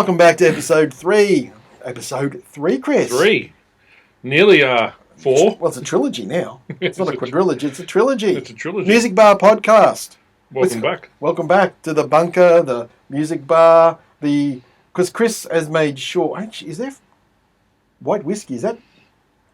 Welcome back to episode 3. Episode 3, Chris. 3. Nearly 4. Well, it's a trilogy now. It's not a quadrilogy, it's a trilogy. It's a trilogy. Music Bar Podcast. Welcome back. Welcome back to the bunker, the music bar, because Chris has made sure... Actually, is there white whiskey? Is that...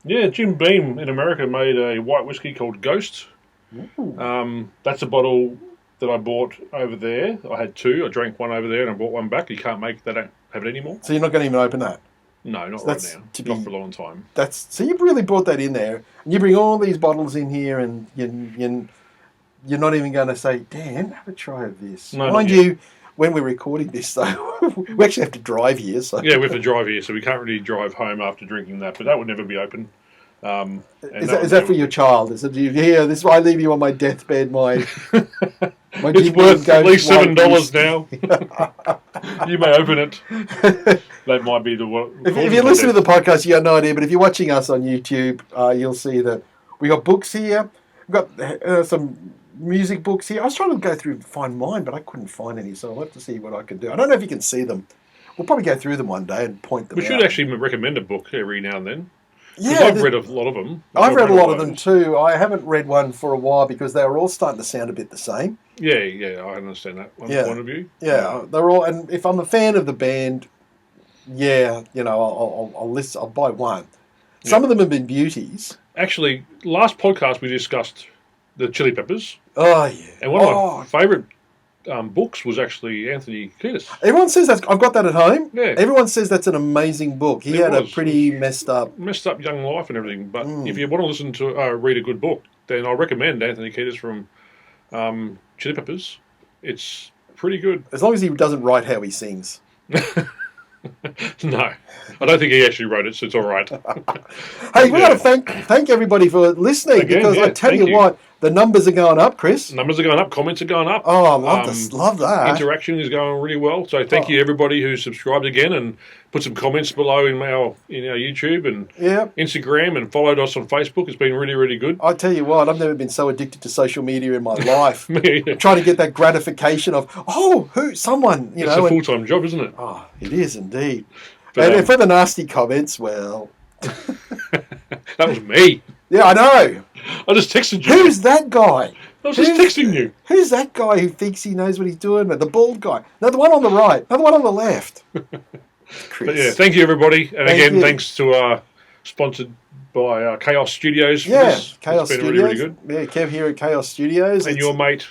Yeah, Jim Beam in America made a white whiskey called Ghost. That's a bottle that I bought over there. I had 2. I drank one over there and I bought one back. You can't make... They don't have it anymore. So you're not going to even open that? No, not right now. Not for a long time. So you really brought that in there. And you bring all these bottles in here and you're not even going to say, Dan, have a try of this. No, Mind you, when we're recording this, though, we actually have to drive here. So. Yeah, we have to drive here, so we can't really drive home after drinking that, but that would never be open. Is that for your child? Is it, here, this I leave you on my deathbed, my it's worth at least $7 now. You may open it. That might be the one. If you listen to the podcast, you have no idea, but if you're watching us on YouTube, you'll see that we got books here. We've got some music books here. I was trying to go through and find mine, but I couldn't find any, so I'll have to see what I can do. I don't know if you can see them. We'll probably go through them one day and point them out. We should actually recommend a book every now and then. Yeah, I've read a lot of them. I've read a lot of them too. I haven't read one for a while because they were all starting to sound a bit the same. Yeah, I understand that point of view. Yeah, they're all. And if I'm a fan of the band, I'll listen. I'll buy one. Some of them have been beauties. Actually, last podcast we discussed the Chili Peppers. Oh yeah, and one of my favourite books was actually Anthony Kiedis. Everyone says that. I've got that at home. Yeah. Everyone says that's an amazing book. He had a pretty messed up young life and everything. But if you want to listen to read a good book, then I recommend Anthony Kiedis from Chili Peppers. It's pretty good. As long as he doesn't write how he sings. No, I don't think he actually wrote it, so it's all right. Hey, we got to thank everybody for listening. Again, because I tell you what, the numbers are going up, Chris. Numbers are going up. Comments are going up. Oh, I love that. Interaction is going really well. So thank you everybody who subscribed again and put some comments below in our YouTube and Instagram and followed us on Facebook. It's been really, really good. I tell you what, I've never been so addicted to social media in my life. I'm trying to get that gratification of someone. It's a full-time job, isn't it? Oh, it is indeed. But, and for the nasty comments, well, that was me. Yeah, I know. I just texted you. Who's that guy? I was just texting you. Who's that guy who thinks he knows what he's doing? The bald guy. No, the one on the right. No, the one on the left. Chris. But yeah, thank you, everybody. And thanks to sponsored by Chaos Studios. Yeah, Chaos it's been Studios. Really, really good. Yeah, Kev here at Chaos Studios. And your mate,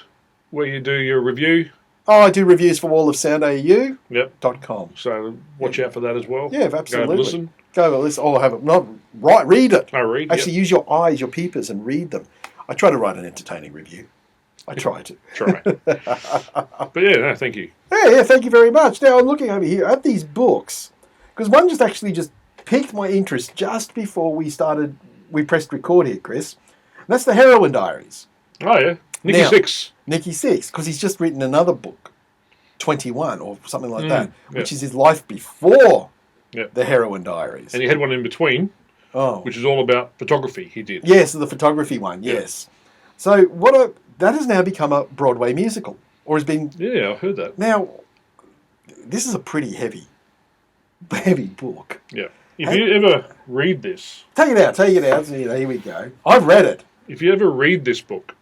where you do your review. Oh, I do reviews for wallofsoundau.com. Yep. So watch out for that as well. Yeah, absolutely. Go listen. Go listen. Oh, have it. Not right. Read it. I read. Actually, use your eyes, your peepers, and read them. I try to write an entertaining review. I try to. Try. But yeah, no, thank you. Yeah, thank you very much. Now I'm looking over here at these books because one just piqued my interest just before we pressed record here, Chris. And that's the Heroin Diaries. Oh yeah, Nicky Sixx, because he's just written another book, 21 or something like that, which is his life before. The Heroin Diaries. And he had one in between, which is all about photography he did. Yes, the photography one, yes. So that has now become a Broadway musical, or has been... Yeah, I heard that. Now, this is a pretty heavy book. Yeah. If you ever read this... Take it out. Here we go. I've read it. If you ever read this book,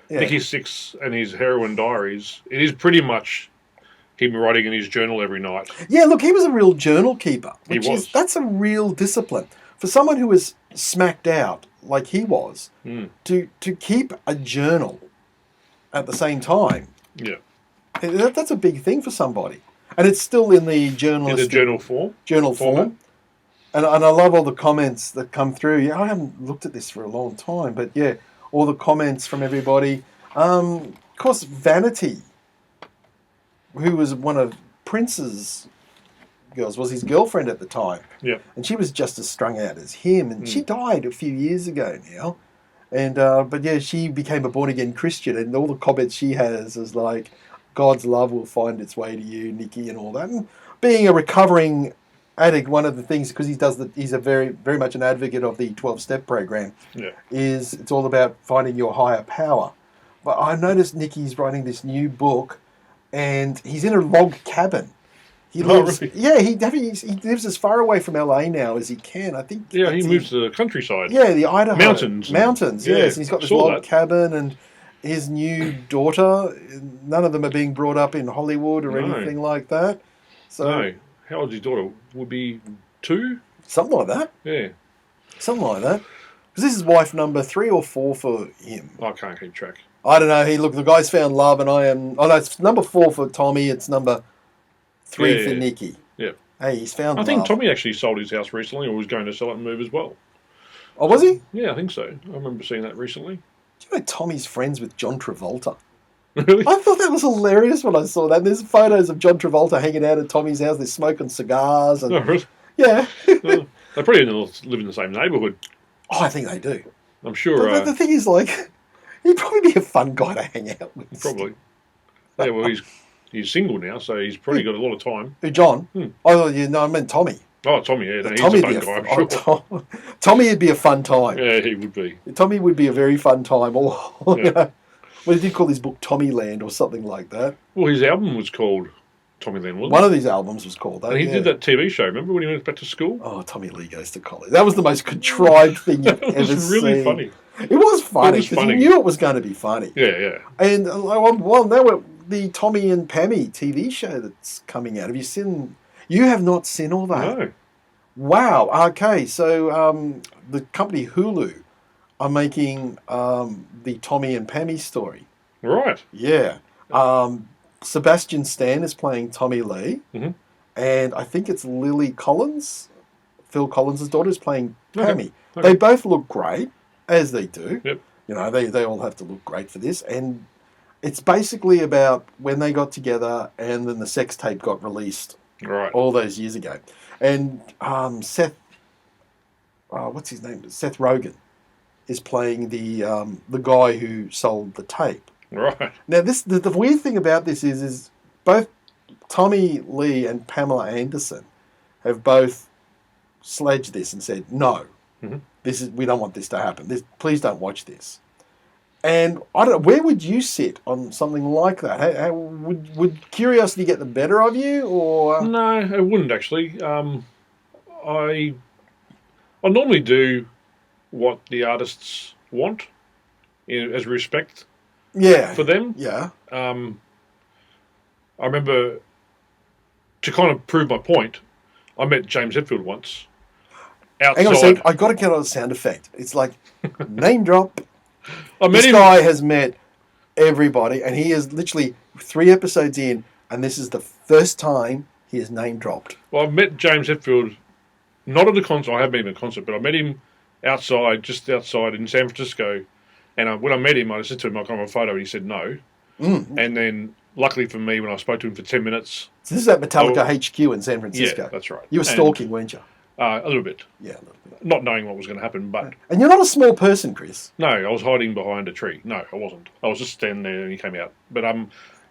Nicky Sixx and his Heroin Diaries, it is pretty much... him writing in his journal every night. Yeah, look, he was a real journal keeper. That's a real discipline. For someone who was smacked out like he was, to keep a journal at the same time. Yeah. That's a big thing for somebody. And it's still in the journalistic... In the journal form. Journal form. And I love all the comments that come through. Yeah, I haven't looked at this for a long time, but yeah, all the comments from everybody. Of course, Vanity, who was one of Prince's girls, was his girlfriend at the time. Yeah. And she was just as strung out as him. And she died a few years ago now. And but yeah, she became a born-again Christian. And all the comments she has is like, God's love will find its way to you, Nicky, and all that. And being a recovering addict, one of the things, because he's a very, very much an advocate of the 12-step program, is it's all about finding your higher power. But I noticed Nicky's writing this new book, and he's in a log cabin. He Oh, lives. really? Yeah, he lives as far away from LA now as he can. I think. Yeah, he that's moved to the countryside. Yeah, the Idaho Mountains. Mountains. Yeah, Yes, and he's got I this saw log that. cabin, and his new daughter. None of them are being brought up in Hollywood or No. anything like that. So No. How old's his daughter? Would be 2? something like that. Yeah. Something like that. Because this is wife number 3 or 4 for him. I can't keep track. I don't know. The guy's found love, and I am. Oh no, it's number 4 for Tommy. It's number 3 for Yeah. Nikki. Yeah. Hey, he's found I love. think Tommy actually sold his house recently, or was going to sell it and move as well. Oh, was he? Yeah, I think so. I remember seeing that recently. Do you know Tommy's friends with John Travolta? Really? I thought that was hilarious when I saw that. There's photos of John Travolta hanging out at Tommy's house. They're smoking cigars. And, No, really? yeah. Well, they probably live in the same neighbourhood. Oh, I think they do. I'm sure. But the thing is, like, he'd probably be a fun guy to hang out with. Probably. Yeah, well, he's single now, so he's probably got a lot of time. Who, John? Hmm. Oh, I meant Tommy. Oh, Tommy, yeah. No, he's Tommy'd a be fun guy, I'm sure. Tommy would be a fun time. Yeah, he would be. Tommy would be a very fun time. Or, Yeah. you know, well, he did call his book Tommyland or something like that. Well, his album was called Tommy Lee, wasn't One it? of these albums was called that. And he yeah. did that TV show. Remember when he went back to school? Oh, Tommy Lee Goes to College. That was the most contrived thing you've It ever was really seen. funny. It was funny It was because you funny. knew it was going to be funny. Yeah, yeah. And well, now the Tommy and Pammy TV show that's coming out. Have you seen? You have not seen all that. No. Wow. Okay, so the company Hulu are making the Tommy and Pammy story. Right. Yeah. Sebastian Stan is playing Tommy Lee, Mhm. and I think it's Lily Collins, Phil Collins' daughter, is playing Okay. Pammy. Okay. They both look great, as they do. Yep. You know, they all have to look great for this, and it's basically about when they got together, and then the sex tape got released Right. all those years ago. And Seth, what's his name? Seth Rogen is playing the guy who sold the tape. Right. Now, the weird thing about this is both Tommy Lee and Pamela Anderson have both sledged this and said, no, Mhm. we don't want this to happen. Please don't watch this. And I don't know, where would you sit on something like that? How, would curiosity get the better of you, or No, it wouldn't actually. I normally do what the artists want, as respect yeah, for them. yeah, I remember, to kind of prove my point, I met James Hetfield once outside. hang on a sec, I got to get on a sound effect. It's like name drop. I met This him. guy has met everybody, and he is literally 3 episodes in, and this is the first time he is name dropped. Well, I met James Hetfield not at a concert. I haven't been at a concert, but I met him outside, just outside in San Francisco. And when I met him, I said to him, "I'll come on a photo," and he said no. And then, luckily for me, when I spoke to him for 10 minutes, So this is at Metallica HQ in San Francisco. yeah, that's right. You were stalking, weren't you? A little bit, Yeah, a little bit. not knowing what was going to happen, but And you're not a small person, Chris. no, I was hiding behind a tree. No, I wasn't. I was just standing there, and he came out. But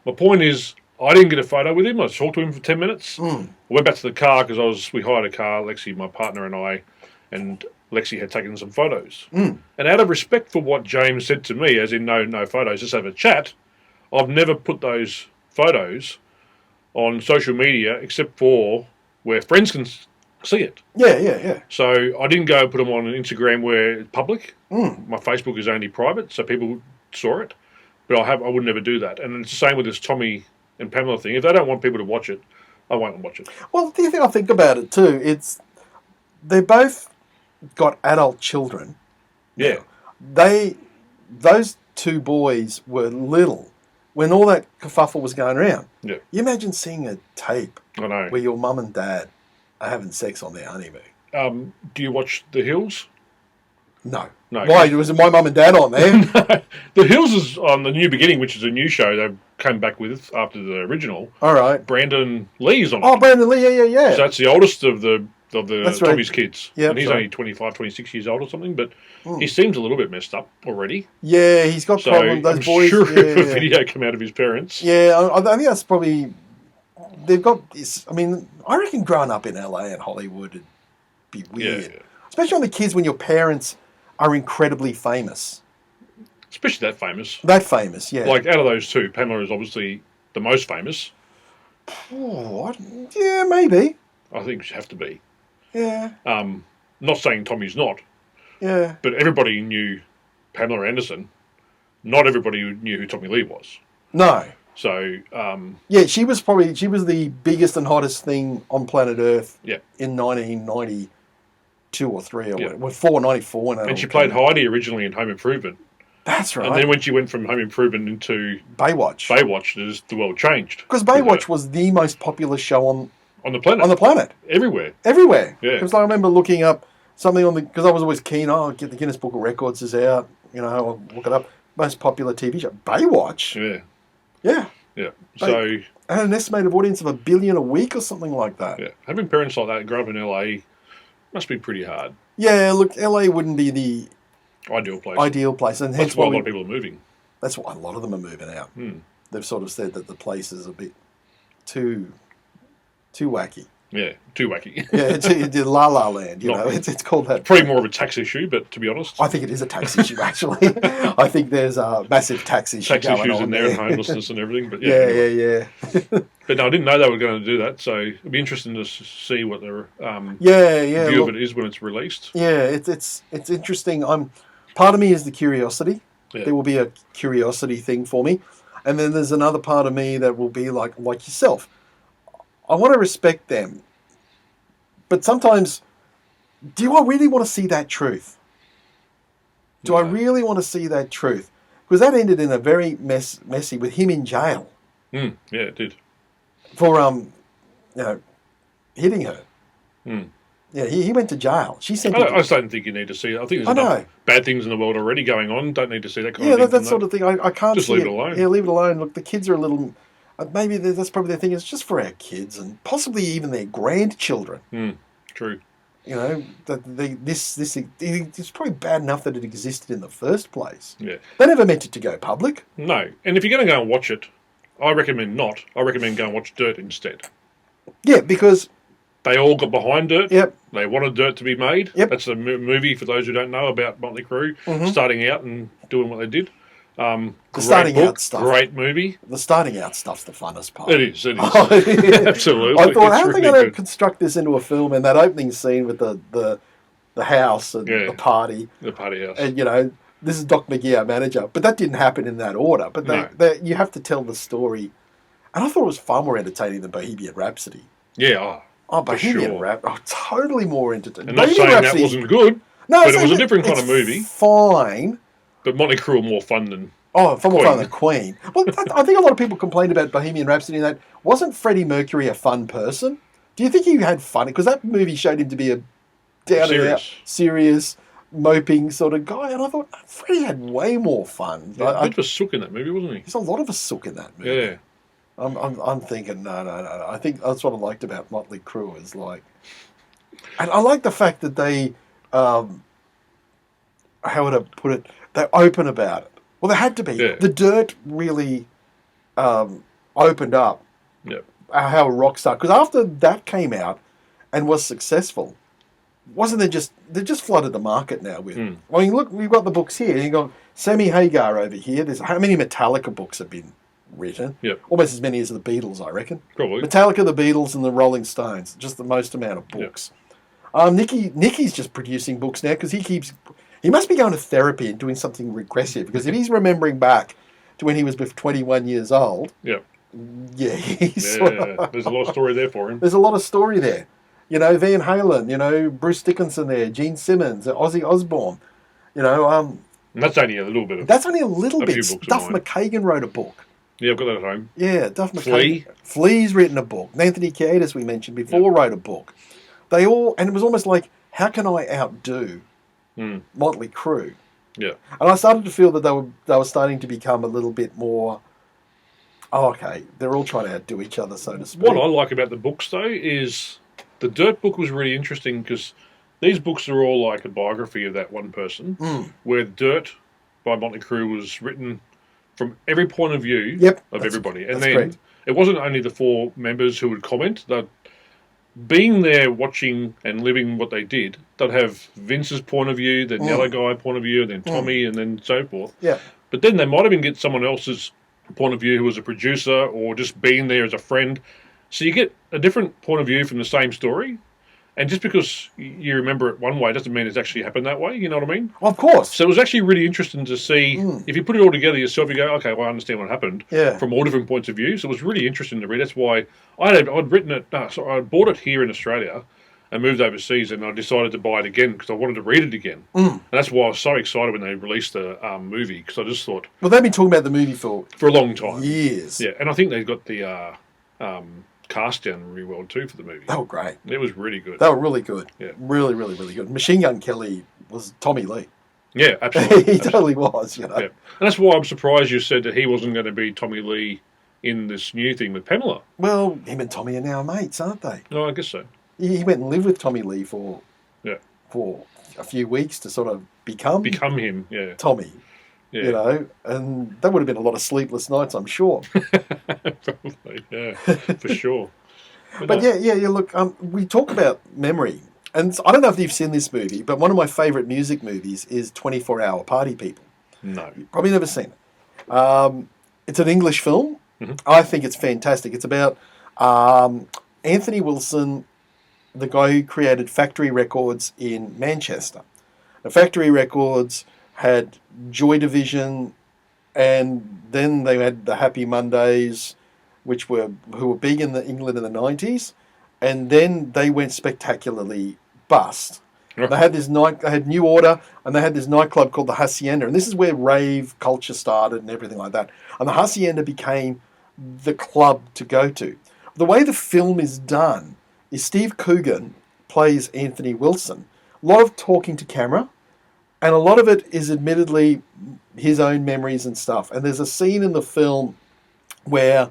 my point is, I didn't get a photo with him. I talked to him for 10 minutes. I went back to the car because we hired a car, Lexi, my partner, and I, and Lexi had taken some photos. And out of respect for what James said to me, as in no photos, just have a chat, I've never put those photos on social media except for where friends can see it. Yeah. So I didn't go put them on Instagram where it's public. My Facebook is only private, so people saw it. But I would never do that. And it's the same with this Tommy and Pamela thing. If they don't want people to watch it, I won't watch it. Well, the thing I think about it too, they both got adult children. Yeah. Those two boys were little when all that kerfuffle was going around. Yeah. You imagine seeing a tape I know. where your mum and dad are having sex on their honeymoon. Do you watch The Hills? No. No. Why? Was it my mum and dad on there? The Hills is on The New Beginning, which is a new show they came back with after the original. All right. Brandon Lee's on it. Oh, Brandon Lee, yeah. So that's the oldest of the That's right. Tommy's kids. Yeah, and he's that's only 25, 26 years old or something, but he seems a little bit messed up already. Yeah, he's got So problems. Those I'm boys. sure yeah, if a yeah. video came out of his parents. Yeah, I think that's probably. They've got this. I mean, I reckon growing up in LA and Hollywood would be weird. Yeah. Especially on the kids when your parents are incredibly famous. Especially that famous. That famous, yeah. Like, out of those two, Pamela is obviously the most famous. Oh, yeah, maybe. I think it have to be. Yeah, Not saying Tommy's not, yeah. but everybody knew Pamela Anderson. Not everybody knew who Tommy Lee was. No. So, Yeah, she was the biggest and hottest thing on planet Earth yeah. in 1992 or 3 or Yeah. well, 4, 94. And she played Heidi originally in Home Improvement. That's right. And then when she went from Home Improvement into Baywatch, the world changed. because Baywatch was the most popular show on the planet. On the planet. Everywhere. Everywhere. Yeah. Because I remember looking up something on because I was always keen, get the Guinness Book of Records is out, I'll look it up. Most popular TV show. Baywatch. Yeah. Yeah. Yeah. So had an estimated audience of 1 billion a week or something like that. Yeah. Having parents like that grow up in LA must be pretty hard. Yeah, look, LA wouldn't be the ideal place. And that's why a lot of people are moving. That's why a lot of them are moving out. Hmm. They've sort of said that the place is a bit too wacky. Yeah, too wacky. Yeah, it's La La Land, it's called that. Probably more of a tax issue, but to be honest. I think it is a tax issue, actually. I think there's a massive tax issue going issues on in there and homelessness and everything. But yeah. But no, I didn't know they were going to do that, so it'd be interesting to see what their view of it is when it's released. Yeah, it's interesting. Part of me is the curiosity. Yeah. There will be a curiosity thing for me. And then there's another part of me that will be like yourself. I want to respect them. But sometimes, do I really want to see that truth? Do I really want to see that truth? Because that ended in a very messy with him in jail. Yeah, it did. For, hitting her. Mm. Yeah, he went to jail. She sent. I just don't think you need to see it. I think there's enough bad things in the world already going on. Don't need to see that kind of thing. Yeah, that sort of thing. I can't just leave it alone. Yeah, leave it alone. Look, the kids are a little. Maybe that's probably their thing. It's just for our kids and possibly even their grandchildren. True. That it's probably bad enough that it existed in the first place. Yeah. They never meant it to go public. No, and if you're going to go and watch it, I recommend not. I recommend go and watch Dirt instead. Yeah, because they all got behind Dirt. Yep. They wanted Dirt to be made. Yep. That's a movie, for those who don't know, about Motley Crue starting out and doing what they did. The starting out stuff. Great movie. The starting out stuff's the funnest part. It is. Absolutely. I thought, how are they going to construct this into a film? And that opening scene with the house and the party. The party house. And, this is Doc McGee, our manager. But that didn't happen in that order. But you have to tell the story. And I thought it was far more entertaining than Bohemian Rhapsody. Yeah. Bohemian Rhapsody. Totally more entertaining. And not saying Rhapsody, that wasn't good. No, but it was a different kind of movie. Fine. But Motley Crue were more fun than far more fun than Queen. Well, I think a lot of people complained about Bohemian Rhapsody that wasn't Freddie Mercury a fun person? Do you think he had fun? Because that movie showed him to be a down-and-out, serious, moping sort of guy. And I thought, Freddie had way more fun. Yeah, a bit of a sook in that movie, wasn't he? There's a lot of a sook in that movie. Yeah. I'm thinking, no. I think that's what I liked about Motley Crue is like... And I like the fact that they... how would I put it? They're open about it. Well, they had to be. Yeah. The Dirt really opened up how a rock star... Because after that came out and was successful, wasn't there just... They just flooded the market now with... I mean, look, we've got the books here. You've got Sammy Hagar over here. There's how many Metallica books have been written? Yep. Almost as many as the Beatles, I reckon. Probably. Metallica, the Beatles, and the Rolling Stones. Just the most amount of books. Yep. Nicky's just producing books now because he must be going to therapy and doing something regressive because if he's remembering back to when he was 21 years old, there's a lot of story there for him. There's a lot of story there. Van Halen, Bruce Dickinson there, Gene Simmons, Ozzy Osbourne, And that's only a little bit. That's only a little bit. Duff McKagan wrote a book. Yeah, I've got that at home. Yeah, Duff McKagan. Flea's written a book. Anthony Kiedis, we mentioned before, wrote a book. And it was almost like, how can I outdo Motley Crue? Yeah. And I started to feel that they were starting to become a little bit more, they're all trying to outdo each other, so to speak. What I like about the books, though, is the Dirt book was really interesting because these books are all like a biography of that one person, where Dirt by Motley Crue was written from every point of view of everybody. And then correct. It wasn't only the 4 members who would comment. Being there, watching and living what they did, they'd have Vince's point of view, then the other guy point of view, then Tommy, and then so forth. Yeah. But then they might even get someone else's point of view who was a producer or just being there as a friend. So you get a different point of view from the same story. And just because you remember it one way doesn't mean it's actually happened that way. You know what I mean? Of course. So it was actually really interesting to see. If you put it all together yourself, you go, okay, well, I understand what happened from all different points of view. So it was really interesting to read. That's why I'd written it. So I bought it here in Australia and moved overseas, and I decided to buy it again because I wanted to read it again. And that's why I was so excited when they released the movie, because I just thought... Well, they've been talking about the movie for a long time. Years. Yeah, and I think they got the cast down really well too for the movie. They were great. It was really good. They were really good. Yeah. Really, really, really good. Machine Gun Kelly was Tommy Lee. Yeah, absolutely. He totally was, you know. Yeah. And that's why I'm surprised you said that he wasn't going to be Tommy Lee in this new thing with Pamela. Well, him and Tommy are now mates, aren't they? No, I guess so. He went and lived with Tommy Lee for a few weeks to sort of become him, yeah. Tommy. Yeah. You know, and that would have been a lot of sleepless nights, I'm sure. Probably, yeah, for sure. But yeah, look, we talk about memory. And I don't know if you've seen this movie, but one of my favourite music movies is 24 Hour Party People. No. You've probably never seen it. It's an English film. Mm-hmm. I think it's fantastic. It's about Anthony Wilson, the guy who created Factory Records in Manchester. Now, Factory Records had Joy Division, and then they had the Happy Mondays, who were big in England in the 90s, and then they went spectacularly bust. They had they had New Order, and they had this nightclub called the Hacienda, and this is where rave culture started and everything like that. And the Hacienda became the club to go to. The way the film is done is Steve Coogan plays Anthony Wilson. A lot of talking to camera, and a lot of it is admittedly his own memories and stuff. And there's a scene in the film where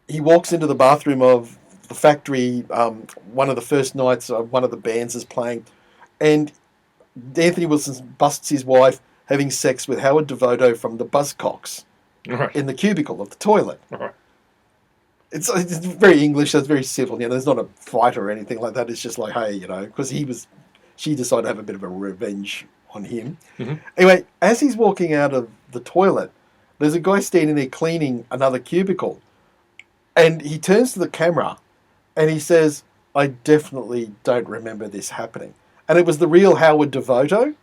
he walks into the bathroom of the factory, one of the first nights one of the bands is playing, and Anthony Wilson busts his wife having sex with Howard Devoto from the Buzzcocks in the cubicle of the toilet. Right. It's very English, so it's very civil. You know, there's not a fight or anything like that. It's just like, hey, you know, because she decided to have a bit of a revenge on him. Mm-hmm. Anyway, as he's walking out of the toilet, there's a guy standing there cleaning another cubicle. And he turns to the camera and he says, I definitely don't remember this happening. And it was the real Howard Devoto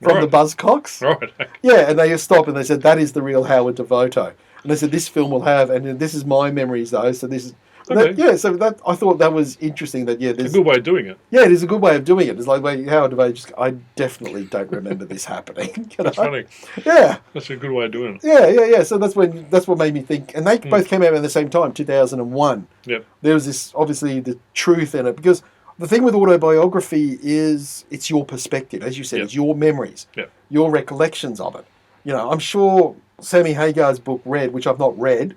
from the Buzzcocks. Right. Yeah, and they stop and they said, that is the real Howard Devoto. And they said, this film will have, and this is my memories though, so this is... Okay. So I thought that was interesting. There's a good way of doing it. Yeah, it is a good way of doing it. It's like Howard Devoto I definitely don't remember this happening. You know? That's funny. Yeah. That's a good way of doing it. Yeah. So that's what made me think. And they both came out at the same time, 2001. Yep. There was this, obviously, the truth in it. Because the thing with autobiography is it's your perspective. As you said, it's your memories, your recollections of it. You know, I'm sure Sammy Hagar's book, Red, which I've not read,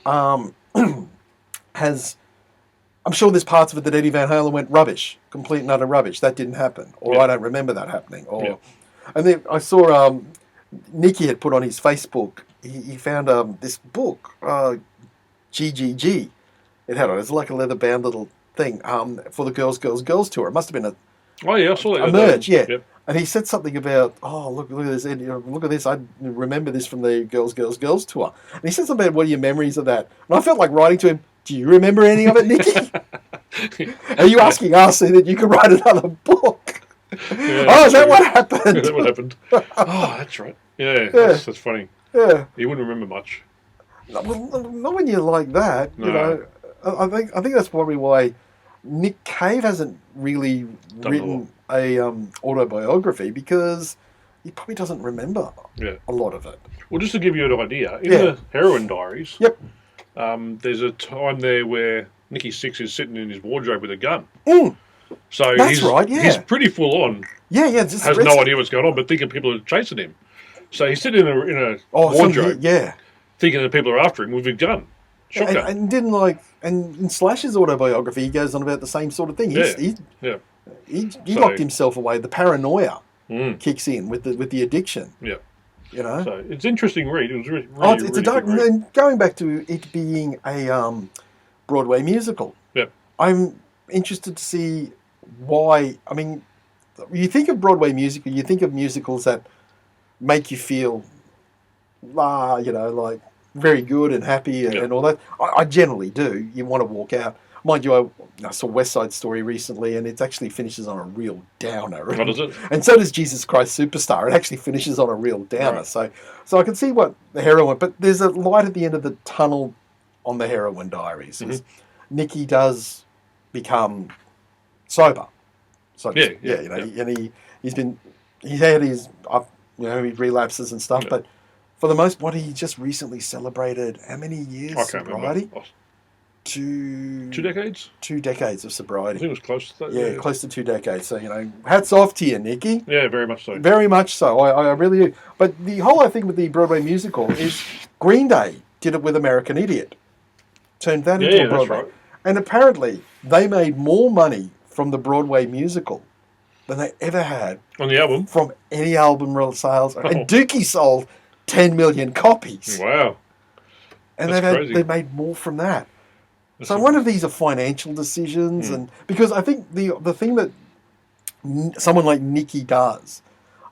I'm sure there's parts of it that Eddie Van Halen went rubbish, complete and utter rubbish. That didn't happen, or I don't remember that happening. And then I saw Nicky had put on his Facebook. He found this book, GGG. It was like a leather bound little thing for the Girls tour. It must have been I saw that. A merge, yeah. Yep. And he said something about, look at this, Eddie, look at this. I remember this from the Girls tour. And he said something about, what are your memories of that? And I felt like writing to him, do you remember any of it, Nicky? Are you asking us so that you can write another book? Yeah, is that what happened? Is that what happened? That's right. Yeah. That's funny. Yeah. You wouldn't remember much. Not when you're like that. No. You know, I think that's probably why Nick Cave hasn't really written a autobiography, because he probably doesn't remember a lot of it. Well, just to give you an idea, in the Heroin Diaries, there's a time there where Nicky Sixx is sitting in his wardrobe with a gun. So he's pretty full on. Just has no idea what's going on, but thinking people are chasing him. So he's sitting in a wardrobe, thinking that people are after him with a gun. Shotgun. And didn't and in Slash's autobiography, he goes on about the same sort of thing. He locked himself away. The paranoia kicks in with the addiction. Yeah. You know? So it's an interesting read. It was really it's a dark. And going back to it being a Broadway musical. Yeah. I'm interested to see why. I mean, you think of Broadway musical, you think of musicals that make you feel, like very good and happy and all that. I generally do. You want to walk out. Mind you, I saw West Side Story recently, and it actually finishes on a real downer. What is it? And so does Jesus Christ Superstar. It actually finishes on a real downer. Right. So I can see what the heroin, but there's a light at the end of the tunnel on the Heroin Diaries. Mm-hmm. Nicky does become sober. So and he's had his he relapses and stuff, but for the most part, he just recently celebrated how many years sobriety? Remember. 2 decades? 2 decades of sobriety. I think it was close to that. Yeah, close to 2 decades. So, hats off to you, Nicky. Yeah, very much so. Very much so. I really do. But the whole thing with the Broadway musical is Green Day did it with American Idiot. Turned that into a Broadway. That's right. And apparently, they made more money from the Broadway musical than they ever had. On the album? From any album sales. Oh. And Dookie sold 10 million copies. Wow. And they made more from that. So I wonder if these are financial decisions, and because I think the thing that someone like Nicky does,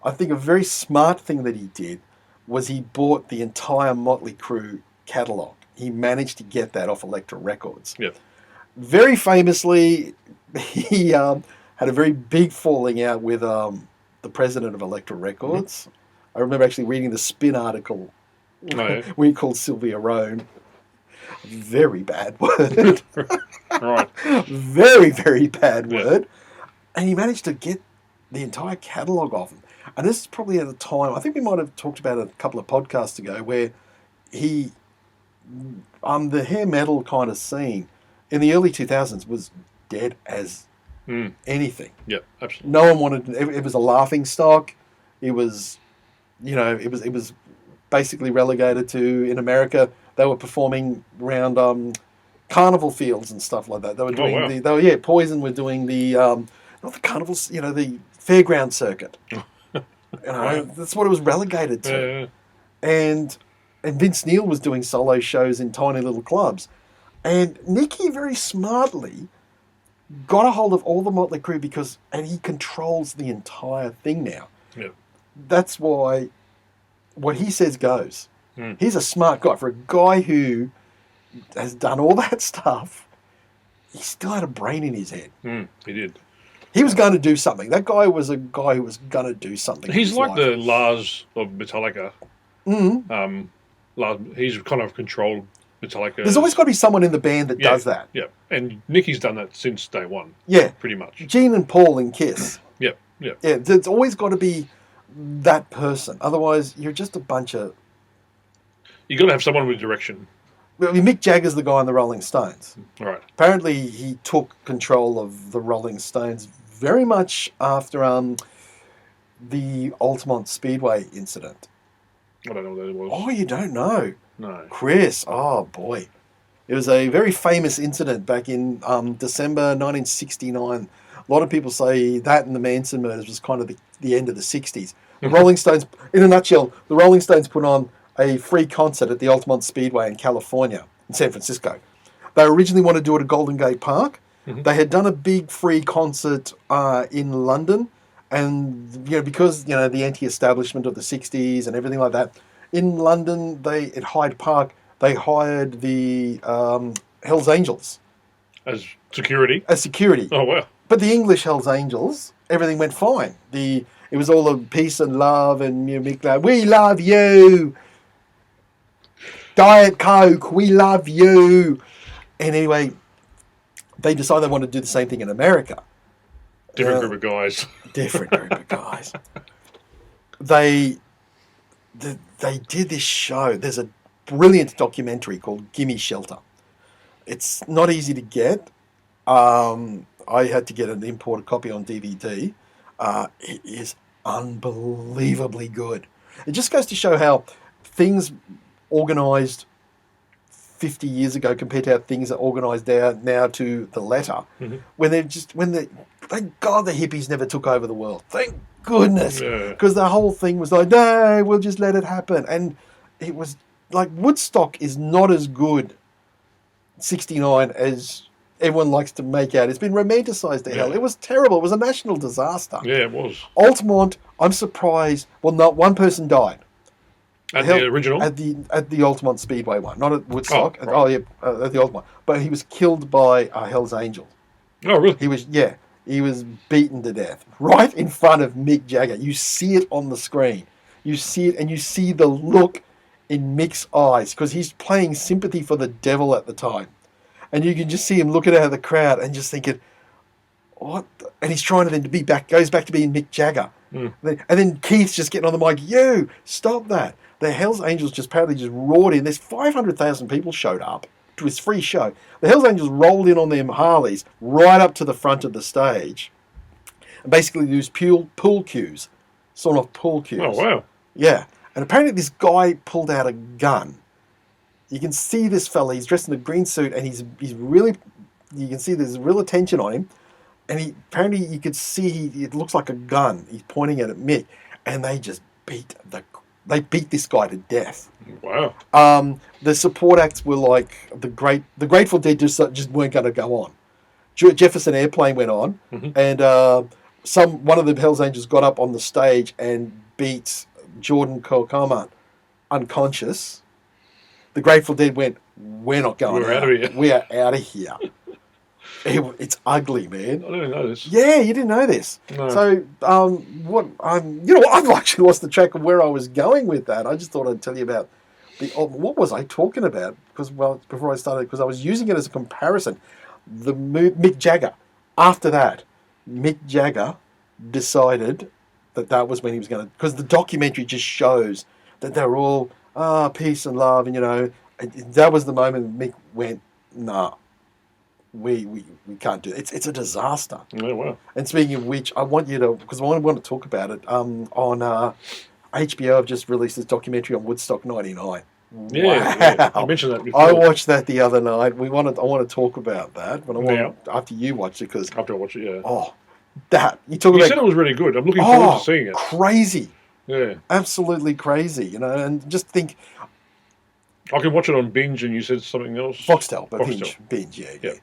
I think a very smart thing that he did was he bought the entire Motley Crue catalogue. He managed to get that off Elektra Records. Yeah. Very famously, he had a very big falling out with the president of Elektra Records. Mm-hmm. I remember actually reading the Spin article where he called Sylvia Rhone. Very bad word. Right. Very, very bad word. And he managed to get the entire catalogue off him. And this is probably at a time, I think we might have talked about it a couple of podcasts ago, where he, the hair metal kind of scene in the early 2000s was dead as anything. Yeah, absolutely. No one wanted, it was a laughing stock. It was, it was basically relegated to, in America, they were performing around carnival fields and stuff like that. They were doing Poison were doing the not the carnivals, the fairground circuit. That's what it was relegated to. And Vince Neil was doing solo shows in tiny little clubs. And Nicky very smartly got a hold of all the Motley Crue and he controls the entire thing now. Yeah. That's why what he says goes. He's a smart guy. For a guy who has done all that stuff, he still had a brain in his head. He did. He was going to do something. That guy was a guy who was going to do something. He's like the Lars of Metallica. Mm-hmm. He's kind of controlled Metallica. There's always got to be someone in the band that does that. Yeah, and Nicky's done that since day one. Yeah. Pretty much. Gene and Paul in Kiss. Yeah. Yeah, there's always got to be that person. Otherwise, you're just a bunch of... You've got to have someone with direction. I mean, Mick Jagger's the guy in the Rolling Stones. Right. Apparently, he took control of the Rolling Stones very much after the Altamont Speedway incident. I don't know what that was. Oh, you don't know? No. Chris, oh boy. It was a very famous incident back in December 1969. A lot of people say that and the Manson murders was kind of the end of the 60s. The Rolling Stones, in a nutshell, the Rolling Stones put on a free concert at the Altamont Speedway in California, in San Francisco. They originally wanted to do it at Golden Gate Park. Mm-hmm. They had done a big free concert in London, and because the anti-establishment of the 60s and everything like that, in London, at Hyde Park, they hired the Hells Angels. As security? As security. Oh, wow. But the English Hells Angels, everything went fine. It was all of peace and love and we love you. Diet Coke, we love you. And anyway, they decided they wanted to do the same thing in America. Different group of guys. Different group of guys. They did this show. There's a brilliant documentary called Gimme Shelter. It's not easy to get. I had to get an imported copy on DVD. It is unbelievably good. It just goes to show how things organised 50 years ago compared to how things are organised now to the letter. Mm-hmm. Thank God the hippies never took over the world. Thank goodness. Because the whole thing was like, no, we'll just let it happen. And it was like Woodstock is not as good, 69, as everyone likes to make out. It's been romanticised to hell. It was terrible. It was a national disaster. Yeah, it was. Altamont, I'm surprised. Well, not one person died. At the original? At the Altamont Speedway one, not at Woodstock. Oh, right. At the Altamont. But he was killed by Hell's Angels. Oh, really? He was beaten to death right in front of Mick Jagger. You see it on the screen. You see it, and you see the look in Mick's eyes because he's playing Sympathy for the Devil at the time, and you can just see him looking out of the crowd and just thinking, "What?" And he's trying to then goes back to being Mick Jagger, and then Keith's just getting on the mic. You stop that! The Hells Angels apparently just roared in. There's 500,000 people showed up to his free show. The Hells Angels rolled in on them Harleys right up to the front of the stage. And basically these pool cues. Sort of pool cues. Oh, wow. Yeah. And apparently this guy pulled out a gun. You can see this fella, he's dressed in a green suit and he's really, you can see there's real attention on him. And apparently you could see it looks like a gun. He's pointing it at Mick. And they just beat this guy to death. Wow. The support acts were like the Grateful Dead just weren't going to go on. Jefferson Airplane went on, and one of the Hells Angels got up on the stage and beat Jordan Kokoma unconscious. The Grateful Dead went, "We're not going. We're out of here. We are out of here." It's ugly, man. I didn't know this. Yeah, you didn't know this. No. So, I've actually lost the track of where I was going with that. I just thought I'd tell you about what was I talking about? Before I started, because I was using it as a comparison. Mick Jagger. After that, Mick Jagger decided that was when he was going to, because the documentary just shows that they're all peace and love, and that was the moment Mick went, nah. We can't do it. It's a disaster. Yeah, wow. And speaking of which, I want you to, because I want to talk about it, on HBO I've just released this documentary on Woodstock 99. Yeah, wow. Yeah. I mentioned that before. I watched that the other night. I want to talk about that, but after you watch it, because after I watch it, yeah. Oh, you said it was really good. I'm looking forward to seeing it. Crazy. Yeah. Absolutely crazy, and just think. I can watch it on Binge, and you said something else. Foxtel, but Binge, yeah.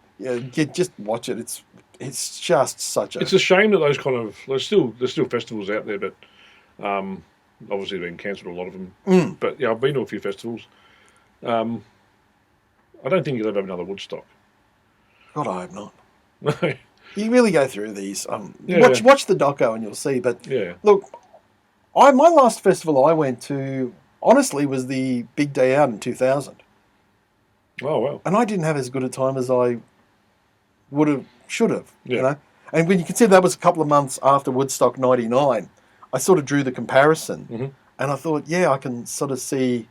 Just watch it. It's just such a. It's a shame that those kind of there's still festivals out there, but obviously they've been cancelled, a lot of them. But yeah, I've been to a few festivals. I don't think you'll ever have another Woodstock. God, I hope not. No. You really go through these. Watch the doco and you'll see. But yeah, look, my last festival I went to, honestly, was the Big Day Out in 2000. Oh, wow. And I didn't have as good a time as I should have. And when you consider that was a couple of months after Woodstock 99, I sort of drew the comparison. And I thought, I can sort of see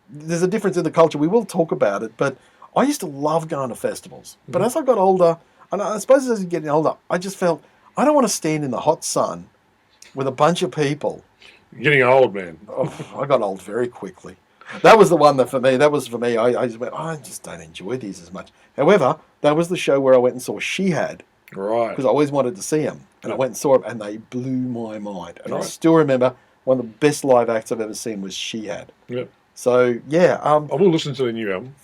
there's a difference in the culture. We will talk about it, but I used to love going to festivals. But as I got older, and I suppose as you're getting older, I just felt, I don't want to stand in the hot sun with a bunch of people. You're getting old, man. I got old very quickly. That was the one that for me, I just went, I just don't enjoy these as much. However, that was the show where I went and saw She Had. Right. Because I always wanted to see them. And I went and saw them, and they blew my mind. And I still remember one of the best live acts I've ever seen was She Had. Yep. So, yeah. I will listen to the new album.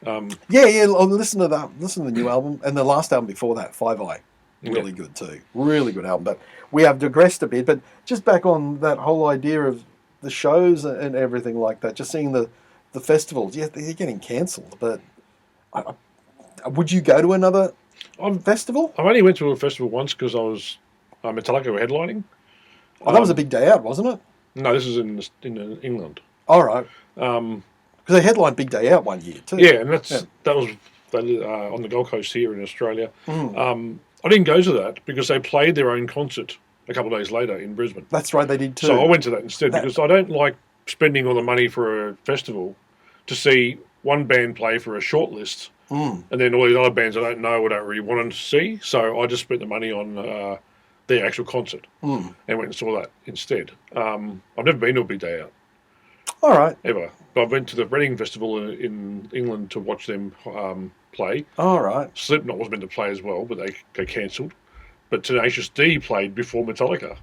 I'll listen to that. Listen to the new album. And the last album before that, Five Eye. Really good too. Really good album. But we have digressed a bit. But just back on that whole idea of the shows and everything like that, just seeing the festivals, they're getting cancelled. But would you go to another festival? I only went to a festival once because I was Metallica were headlining. That was a Big Day Out, wasn't it? No, this is in England. All right. Because they headlined Big Day Out one year too. Yeah, and that was on the Gold Coast here in Australia. I didn't go to that because they played their own concert a couple of days later in Brisbane. That's right, they did too. So I went to that instead because I don't like spending all the money for a festival to see one band play for a short list and then all these other bands I don't know or don't really want to see. So I just spent the money on their actual concert and went and saw that instead. I've never been to a Big Day Out. All right. Ever. But I went to the Reading Festival in England to watch them play. All right. Slipknot was meant to play as well, but they cancelled. But Tenacious D played before Metallica.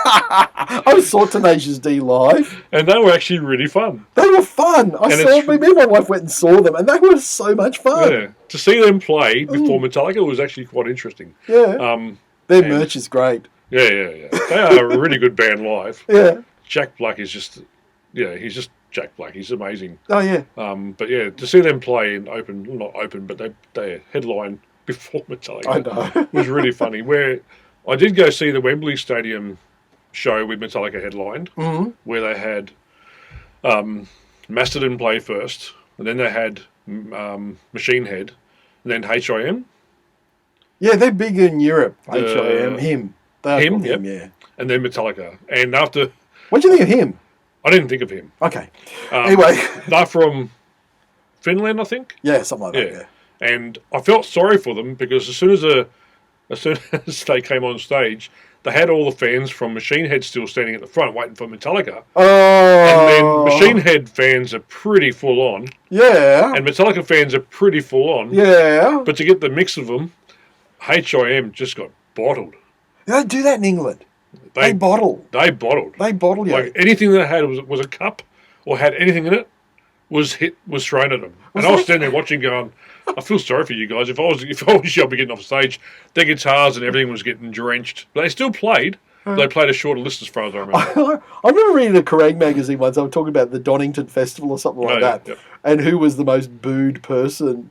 I saw Tenacious D live. And they were actually really fun. They were fun. Me and my wife went and saw them, and they were so much fun. Yeah. To see them play before Metallica was actually quite interesting. Yeah. Their merch is great. Yeah. They are a really good band live. Yeah. Jack Black is just yeah, he's just Jack Black. He's amazing. Oh yeah. But yeah, to see them play in not open, but they headline before Metallica I know. was really funny. Where I did go see the Wembley Stadium show with Metallica headlined, where they had Mastodon play first, and then they had Machine Head, and then HIM. Yeah, they're big in Europe. HIM, him. Him, yeah. And then Metallica. And after... What do you think of him? I didn't think of him. Okay. Anyway. They're from Finland, I think? Yeah, something like that, yeah. And I felt sorry for them because as soon as they came on stage, they had all the fans from Machine Head still standing at the front waiting for Metallica. Oh. And then Machine Head fans are pretty full on. Yeah. And Metallica fans are pretty full on. Yeah. But to get the mix of them, HIM just got bottled. They don't do that in England. They bottle. They bottled. They bottle you. Like anything that had was a cup or had anything in it was thrown at them. And I was standing there watching going, I feel sorry for you guys. If I was you, I'd be getting off stage. Their guitars and everything was getting drenched. But they still played. They played a shorter list as far as I remember. I remember reading a Kerrang magazine once. They were talking about the Donington Festival or something like that. Yep. And who was the most booed person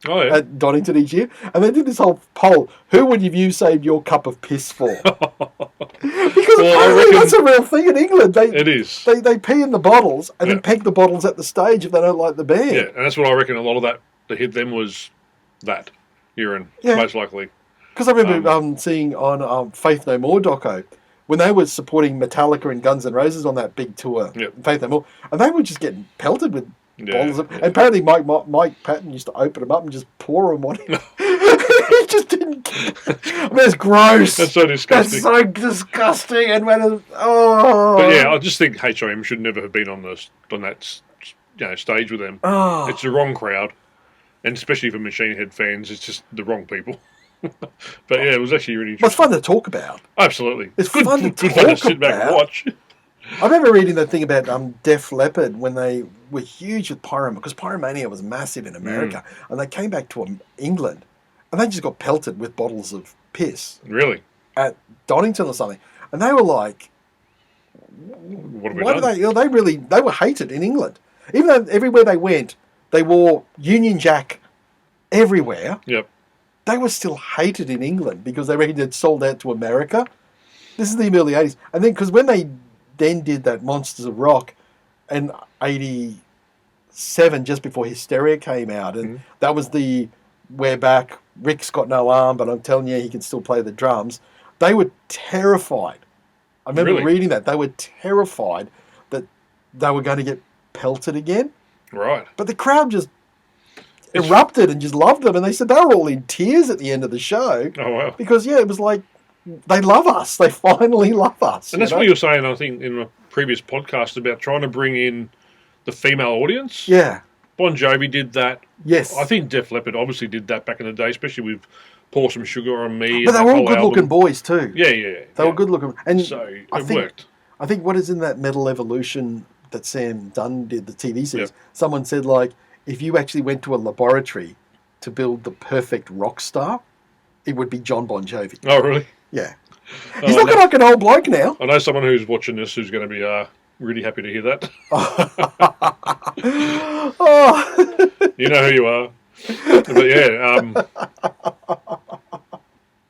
at Donington each year. And they did this whole poll. Who would you saved your cup of piss for? Because apparently that's a real thing in England. It is. They pee in the bottles and then peg the bottles at the stage if they don't like the band. Yeah, and that's what I reckon a lot of that hit them was that urine, most likely. Because I remember seeing on Faith No More doco, when they were supporting Metallica and Guns N' Roses on that big tour, Faith No More, and they were just getting pelted with bottles of... And apparently Mike Patton used to open them up and just pour them on him. He just didn't care. I mean, it's gross. That's so disgusting. That's so disgusting. And when But yeah, I just think HIM should never have been on that stage with them. Oh. It's the wrong crowd. And especially for Machine Head fans, it's just the wrong people. But yeah, it was actually really interesting. It's fun to talk about. Absolutely. It's good fun to sit back and watch. I remember reading that thing about Def Leppard when they were huge with because Pyromania was massive in America. And they came back to England and they just got pelted with bottles of piss. Really? At Donington or something. And they were like, what have we done? They were hated in England. Even though everywhere they went, they wore Union Jack everywhere. Yep. They were still hated in England because they reckoned they'd sold out to America. This is the early 80s. And then, because when they then did that Monsters of Rock in 87, just before Hysteria came out, and that was the we're back, Rick's got no arm, but I'm telling you, he can still play the drums. They were terrified. I remember reading that. They were terrified that they were going to get pelted again. Right. But the crowd just erupted and just loved them. And they said they were all in tears at the end of the show. Oh, wow. Because, it was like, they love us. They finally love us. And that's what you were saying, I think, in a previous podcast about trying to bring in the female audience. Yeah. Bon Jovi did that. Yes. I think Def Leppard obviously did that back in the day, especially with Pour Some Sugar on Me. But they were all good-looking boys, too. Yeah. They were good-looking. And so it worked. I think what is in that Metal Evolution that Sam Dunn did, the TV series, someone said, like, if you actually went to a laboratory to build the perfect rock star, it would be John Bon Jovi. Oh, really? Yeah. He's looking like an old bloke now. I know someone who's watching this who's going to be really happy to hear that. You know who you are. But yeah,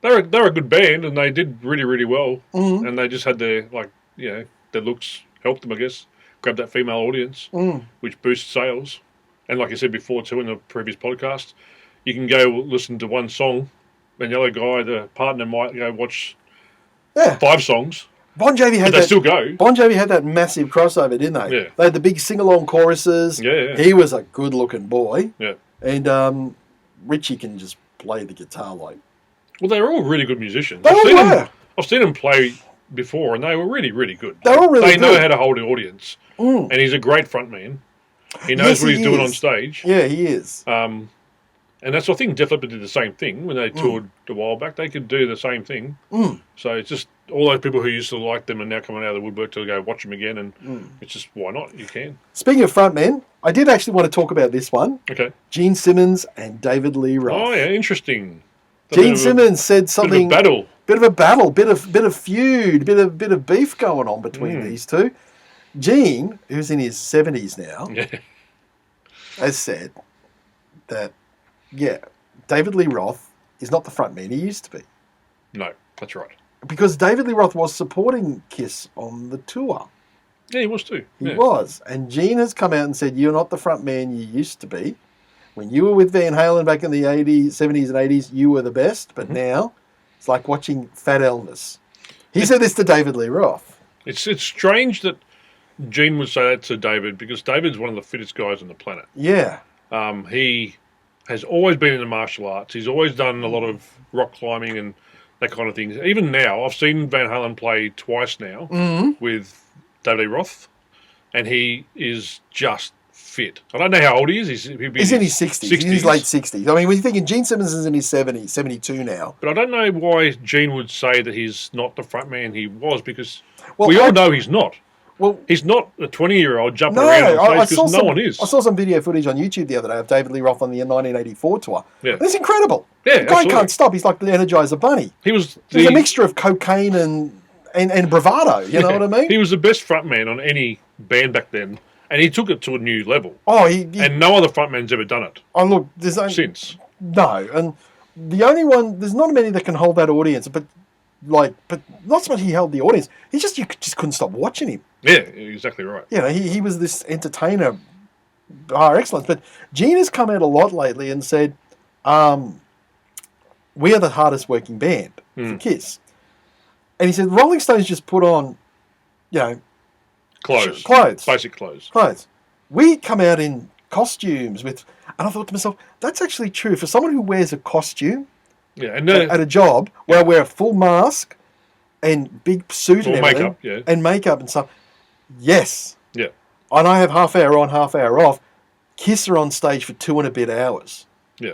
they're a good band and they did really, really well. Mm-hmm. And they just had their looks helped them, I guess, grab that female audience, which boosts sales. And like I said before too in the previous podcast, you can go listen to one song and the other guy, the partner, might go watch 5 songs. Bon Jovi had still go. Bon Jovi had that massive crossover, didn't they? Yeah. They had the big sing-along choruses. Yeah. He was a good-looking boy. Yeah. And Richie can just play the guitar like... Well, they were all really good musicians. I've seen them play before, and they were really, really good. They were really good. They know how to hold an audience. Mm. And he's a great frontman. He knows what he's doing on stage. Yeah, he is. And that's, I think, Def Leppard did the same thing when they toured a while back. They could do the same thing. Mm. So it's just all those people who used to like them are now coming out of the woodwork to go watch them again. And it's just, why not? You can. Speaking of frontmen, I did actually want to talk about this one. Okay. Gene Simmons and David Lee Roth. Oh, yeah, interesting. Gene Simmons said something... Bit of a battle. Bit of feud, bit of beef going on between these two. Gene, who's in his 70s now, Yeah. has said that, David Lee Roth is not the frontman he used to be. No, that's right. Because David Lee Roth was supporting Kiss on the tour. Yeah, he was too. He was. And Gene has come out and said, you're not the frontman you used to be. When you were with Van Halen back in the 80s, 70s and 80s, you were the best. But now, it's like watching Fat Elvis. He said this to David Lee Roth. It's strange that Gene would say that to David, because David's one of the fittest guys on the planet. Yeah. He has always been into martial arts. He's always done a lot of rock climbing and that kind of thing. Even now, I've seen Van Halen play twice now with David Lee Roth, and he is just fit. I don't know how old he is. He's in his 60s. He's in his late 60s. I mean, when you're thinking Gene Simmons is in his 70s, 72 now. But I don't know why Gene would say that he's not the front man he was, because we all know he's not. Well, he's not a 20-year-old jumping around on stage, because no one is. I saw some video footage on YouTube the other day of David Lee Roth on the 1984 tour. Yeah. It's incredible. Yeah, the guy can't stop. He's like the Energizer Bunny. He's a mixture of cocaine and bravado. You know what I mean? He was the best frontman on any band back then, and he took it to a new level. Oh, and no other frontman's ever done it. Oh, look, since. No, and the only one, there's not many that can hold that audience, but not so much he held the audience. You just couldn't stop watching him. Yeah, exactly right. You know, he was this entertainer par excellence. But Gene has come out a lot lately and said, we are the hardest working band for Kiss. And he said, Rolling Stones just put on, clothes. Basic clothes. Clothes. We come out in costumes and I thought to myself, that's actually true. For someone who wears a costume at a job where I wear a full mask and big suit and everything. Makeup, and makeup and stuff. Yes. Yeah. And I have half hour on, half hour off. Kiss are on stage for 2 and a bit hours. Yeah.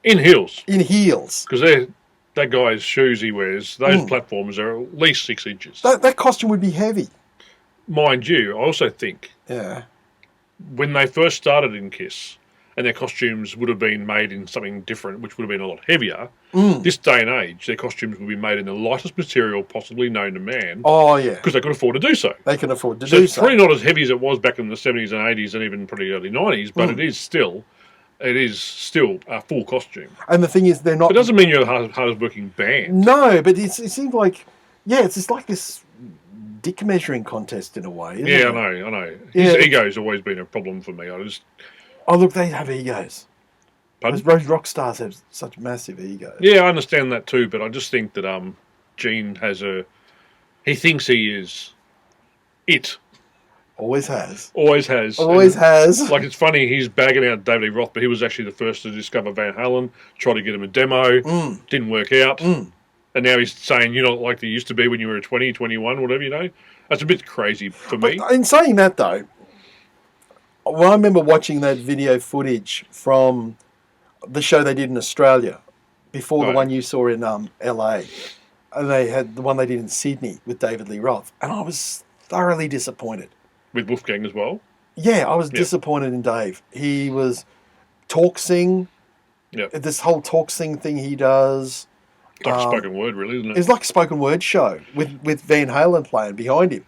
In heels. In heels. Because that guy's shoes he wears, those platforms are at least 6 inches. That costume would be heavy. Mind you, I also think when they first started in Kiss, and their costumes would have been made in something different, which would have been a lot heavier, this day and age, their costumes would be made in the lightest material possibly known to man. Oh, yeah. Because they could afford to do so. They can afford to do so. So it's probably not as heavy as it was back in the 70s and 80s and even pretty early 90s, but it is still a full costume. And the thing is, they're not... It doesn't mean you're the hardest working band. No, but it seems like... Yeah, it's just like this dick measuring contest in a way, isn't it? I know. His ego's always been a problem for me. Oh, look, they have egos. Pardon? Those rock stars have such massive egos. Yeah, I understand that too, but I just think that Gene he thinks he is it. Always has. Always has. Always has. Like, it's funny, he's bagging out David Lee Roth, but he was actually the first to discover Van Halen, tried to get him a demo, didn't work out, and now he's saying you're not like you used to be when you were 20, 21, whatever, That's a bit crazy for me. In saying that, though, well, I remember watching that video footage from the show they did in Australia before the one you saw in LA. And they had the one they did in Sydney with David Lee Roth. And I was thoroughly disappointed. With Wolfgang as well? Yeah, I was disappointed in Dave. He was talk sing. Yeah. This whole talk sing thing he does. It's like a spoken word, really, isn't it? It's like a spoken word show with Van Halen playing behind him.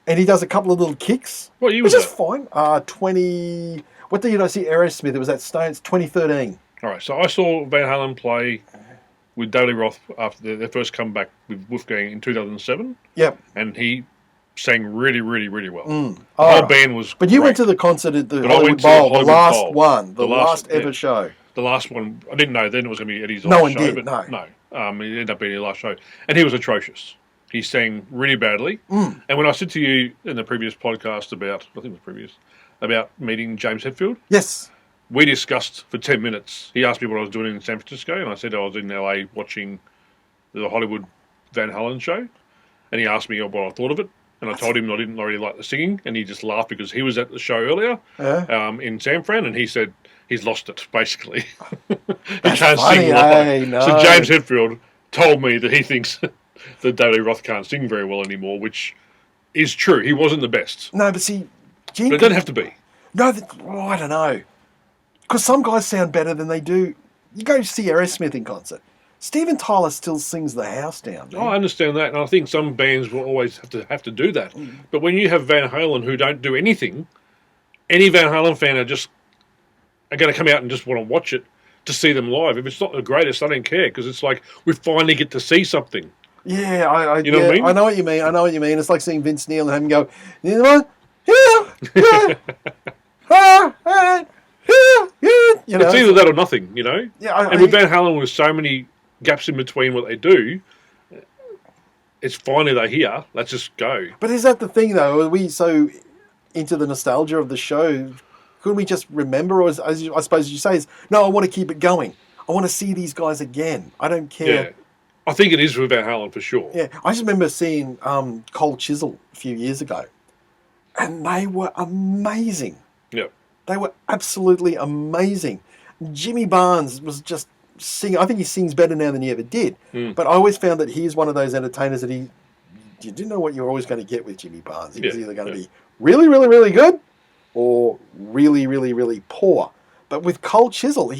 And he does a couple of little kicks. What year was that? Which is fine. 20... What year did I see Aerosmith? It was at Stones, 2013. All right, so I saw Van Halen play with David Lee Roth after their first comeback with Wolfgang in 2007. Yep. And he sang really, really, really well. The whole band was But you great. went to the concert at the Hollywood Bowl, the last one, the last ever show. The last one, I didn't know then it was going to be Eddie's last show. No one did, but no. It ended up being his last show. And he was atrocious. He sang really badly. And when I said to you in the previous podcast about meeting James Hetfield. Yes. We discussed for 10 minutes. He asked me what I was doing in San Francisco, and I said I was in LA watching the Hollywood Van Halen show. And he asked me what I thought of it. And I told him I didn't really like the singing, and he just laughed because he was at the show earlier in San Fran, and he said he's lost it, basically. He can't sing well. No. So James Hetfield told me that he thinks that David Lee Roth can't sing very well anymore, which is true. He wasn't the best. No, but see... But it doesn't have to be. No, I don't know. Because some guys sound better than they do. You go see Aerosmith in concert. Steven Tyler still sings the house down. Man. Oh, I understand that, and I think some bands will always have to do that. But when you have Van Halen who don't do anything, any Van Halen fan are going to come out and just want to watch it to see them live. If it's not the greatest, I don't care because it's like we finally get to see something. Yeah, you know what I mean? I know what you mean. I know what you mean. It's like seeing Vince Neil and have him go, you know what? Yeah. You know, it's either that or nothing, you know? Yeah, and with Van Halen, with so many gaps in between what they do, it's finally they're here. Let's just go. But is that the thing, though? Are we so into the nostalgia of the show? Couldn't we just remember, or as I suppose you say, is, no, I want to keep it going. I want to see these guys again. I don't care. Yeah. I think it is with Van Halen for sure. Yeah, I just remember seeing Cold Chisel a few years ago, and they were amazing. Yeah. They were absolutely amazing. Jimmy Barnes was just singing. I think he sings better now than he ever did. But I always found that he's one of those entertainers that you didn't know what you were always going to get with Jimmy Barnes. He was either going to be really, really, really good or really, really, really poor. But with Cold Chisel,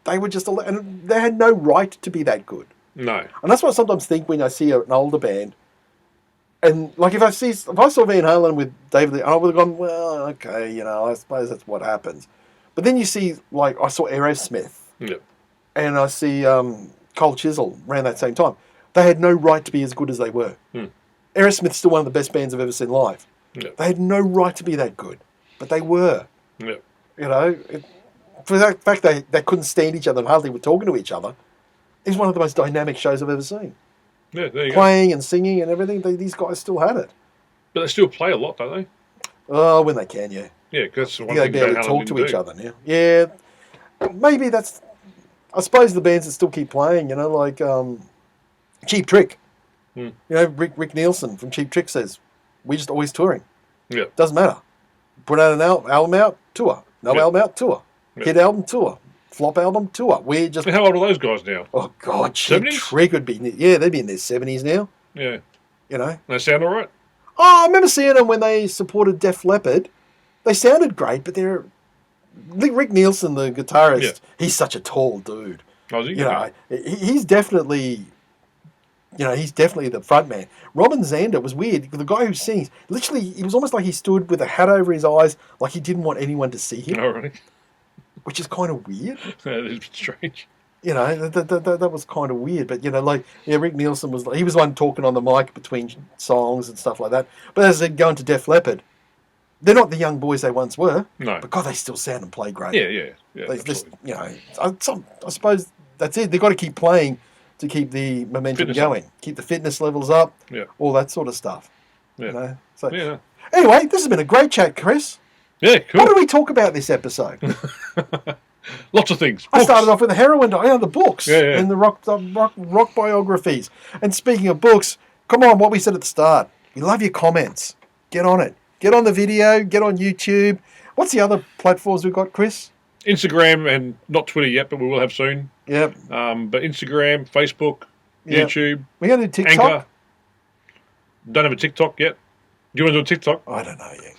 they were just, and they had no right to be that good. No. And that's what I sometimes think when I see an older band. And like if I saw Van Halen with David Lee, I would have gone, well, okay, you know, I suppose that's what happens. But then you see, like, I saw Aerosmith, and I see Cold Chisel around that same time. They had no right to be as good as they were. Aerosmith's still one of the best bands I've ever seen live. They had no right to be that good, but they were. You know, for that fact they couldn't stand each other and hardly were talking to each other, is one of the most dynamic shows I've ever seen. Yeah, there you Playing and singing and everything, these guys still had it. But they still play a lot, don't they? Oh, when they can, yeah. Yeah, because that's the one They thing barely Van Halen talk to didn't each do. other now. Yeah, maybe that's. I suppose the bands that still keep playing, you know, like Cheap Trick. You know, Rick Nielsen from Cheap Trick says, "We're just always touring. Yeah, Doesn't matter. Put out an album out, tour. No album out, tour. Hit album, tour. Flop album, tour. We're just." How old are those guys now? Oh God, Cheap 70s? Trick would be. Yeah, they'd be in their 70s now. Yeah, You know. they sound all right. Oh, I remember seeing them when they supported Def Leppard. They sounded great, but they're Rick Nielsen, the guitarist. He's such a tall dude. Oh, You know, he's definitely, he's definitely the front man. Robin Zander was weird. The guy who sings, literally, it was almost like he stood with a hat over his eyes, like he didn't want anyone to see him. Oh, really? Which is kind of weird. That is strange. You know, that was kind of weird. But, Rick Nielsen he was one talking on the mic between songs and stuff like that. But as they're going to Def Leppard, they're not the young boys they once were. No. But God, they still sound and play great. Yeah. I suppose that's it. They've got to keep playing to keep the momentum Fitness going, keep the fitness levels up, Yeah. all that sort of stuff. Yeah. So Yeah. anyway, this has been a great chat, Chris. Yeah, cool. What did we talk about this episode? Lots of things. I Books. started off with the Heroin Diaries, the books, Yeah. and the rock biographies. And speaking of books, come on, what we said at the start. We love your comments. Get on it. Get on the video. Get on YouTube. What's the other platforms we've got, Chris? Instagram and not Twitter yet, but we will have soon. Yep. But Instagram, Facebook, Yep. YouTube, We're going to do TikTok. Anchor. Don't have a TikTok yet. Do you want to do a TikTok? I don't know yet.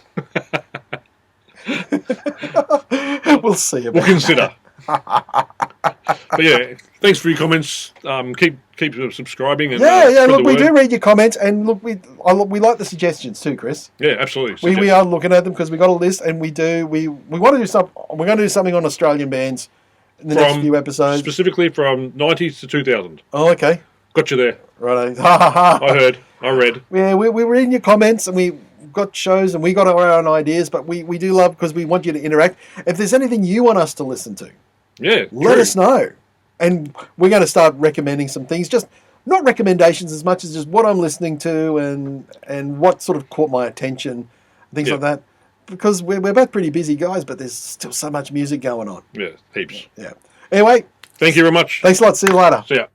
We'll see about We'll consider. But yeah, thanks for your comments. Keep subscribing. And, Yeah. spread Look, the we word. do read your comments, and look, we like the suggestions too, Chris. Yeah, absolutely. We are looking at them because we got a list, and we want to do some. We're going to do something on Australian bands in the next few episodes. Specifically from 90s to 2000. Oh, okay. Got you there. Right. I read. Yeah, we're reading your comments, and we've got shows, and we got our own ideas, but we do love because we want you to interact. If there's anything you want us to listen to, Yeah, let us know. And we're going to start recommending some things, just not recommendations as much as just what I'm listening to and what sort of caught my attention, things like that. Because we're both pretty busy guys, but there's still so much music going on. Yeah, heaps. Yeah. Anyway. Thank you very much. Thanks a lot. See you later. See ya.